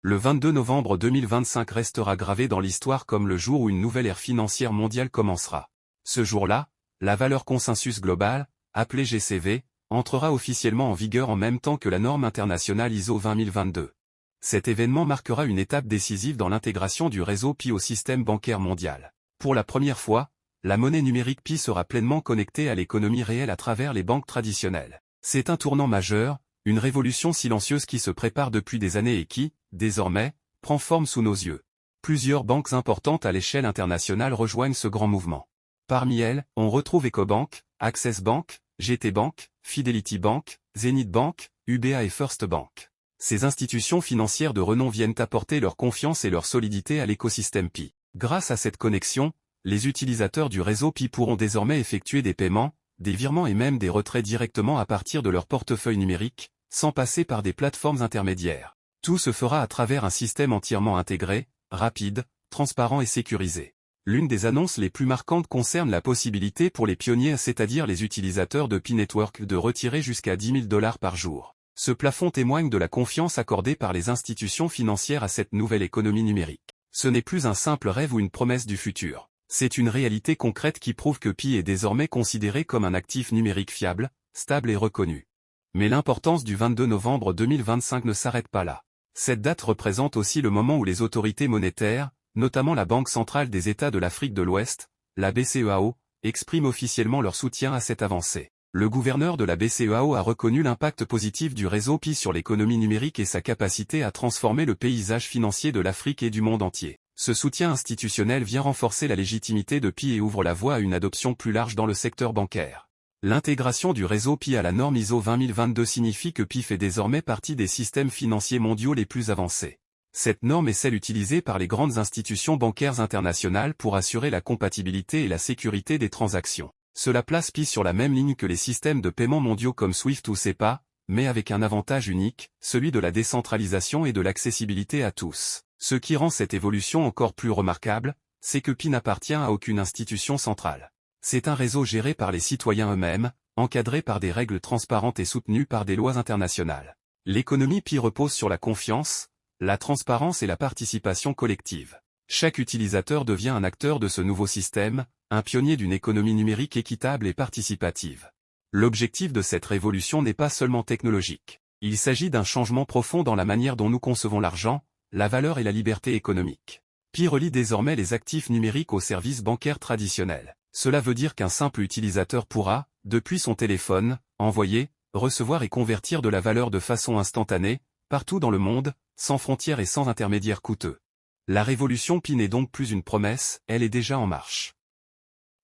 Le 22 novembre 2025 restera gravé dans l'histoire comme le jour où une nouvelle ère financière mondiale commencera. Ce jour-là, la valeur consensus globale, appelée GCV, entrera officiellement en vigueur en même temps que la norme internationale ISO 20022. Cet événement marquera une étape décisive dans l'intégration du réseau Pi au système bancaire mondial. Pour la première fois, la monnaie numérique Pi sera pleinement connectée à l'économie réelle à travers les banques traditionnelles. C'est un tournant majeur, une révolution silencieuse qui se prépare depuis des années et qui, désormais, prend forme sous nos yeux. Plusieurs banques importantes à l'échelle internationale rejoignent ce grand mouvement. Parmi elles, on retrouve Ecobank, Access Bank, GT Bank, Fidelity Bank, Zenith Bank, UBA et First Bank. Ces institutions financières de renom viennent apporter leur confiance et leur solidité à l'écosystème Pi. Grâce à cette connexion, les utilisateurs du réseau Pi pourront désormais effectuer des paiements, des virements et même des retraits directement à partir de leur portefeuille numérique, sans passer par des plateformes intermédiaires. Tout se fera à travers un système entièrement intégré, rapide, transparent et sécurisé. L'une des annonces les plus marquantes concerne la possibilité pour les pionniers, c'est-à-dire les utilisateurs de Pi Network, de retirer jusqu'à $10 000 par jour. Ce plafond témoigne de la confiance accordée par les institutions financières à cette nouvelle économie numérique. Ce n'est plus un simple rêve ou une promesse du futur. C'est une réalité concrète qui prouve que Pi est désormais considéré comme un actif numérique fiable, stable et reconnu. Mais l'importance du 22 novembre 2025 ne s'arrête pas là. Cette date représente aussi le moment où les autorités monétaires, notamment la Banque centrale des États de l'Afrique de l'Ouest, la BCEAO, expriment officiellement leur soutien à cette avancée. Le gouverneur de la BCEAO a reconnu l'impact positif du réseau Pi sur l'économie numérique et sa capacité à transformer le paysage financier de l'Afrique et du monde entier. Ce soutien institutionnel vient renforcer la légitimité de Pi et ouvre la voie à une adoption plus large dans le secteur bancaire. L'intégration du réseau Pi à la norme ISO 20022 signifie que Pi fait désormais partie des systèmes financiers mondiaux les plus avancés. Cette norme est celle utilisée par les grandes institutions bancaires internationales pour assurer la compatibilité et la sécurité des transactions. Cela place Pi sur la même ligne que les systèmes de paiement mondiaux comme SWIFT ou SEPA, mais avec un avantage unique, celui de la décentralisation et de l'accessibilité à tous. Ce qui rend cette évolution encore plus remarquable, c'est que Pi n'appartient à aucune institution centrale. C'est un réseau géré par les citoyens eux-mêmes, encadré par des règles transparentes et soutenu par des lois internationales. L'économie Pi repose sur la confiance, la transparence et la participation collective. Chaque utilisateur devient un acteur de ce nouveau système, un pionnier d'une économie numérique équitable et participative. L'objectif de cette révolution n'est pas seulement technologique. Il s'agit d'un changement profond dans la manière dont nous concevons l'argent, la valeur et la liberté économique. Pi relie désormais les actifs numériques aux services bancaires traditionnels. Cela veut dire qu'un simple utilisateur pourra, depuis son téléphone, envoyer, recevoir et convertir de la valeur de façon instantanée, partout dans le monde, sans frontières et sans intermédiaires coûteux. La révolution Pi n'est donc plus une promesse, elle est déjà en marche.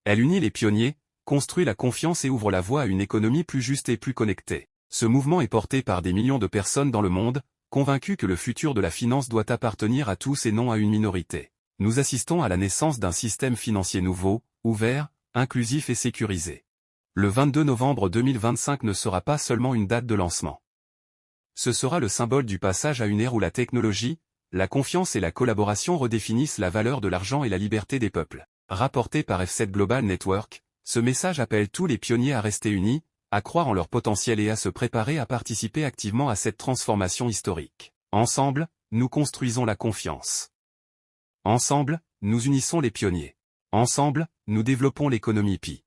Elle unit les pionniers, construit la confiance et ouvre la voie à une économie plus juste et plus connectée. Ce mouvement est porté par des millions de personnes dans le monde, convaincus que le futur de la finance doit appartenir à tous et non à une minorité. Nous assistons à la naissance d'un système financier nouveau, ouvert, inclusif et sécurisé. Le 22 novembre 2025 ne sera pas seulement une date de lancement. Ce sera le symbole du passage à une ère où la technologie, la confiance et la collaboration redéfinissent la valeur de l'argent et la liberté des peuples. Rapporté par F7 Global Network, ce message appelle tous les pionniers à rester unis, à croire en leur potentiel et à se préparer à participer activement à cette transformation historique. Ensemble, nous construisons la confiance. Ensemble, nous unissons les pionniers. Ensemble, nous développons l'économie Pi.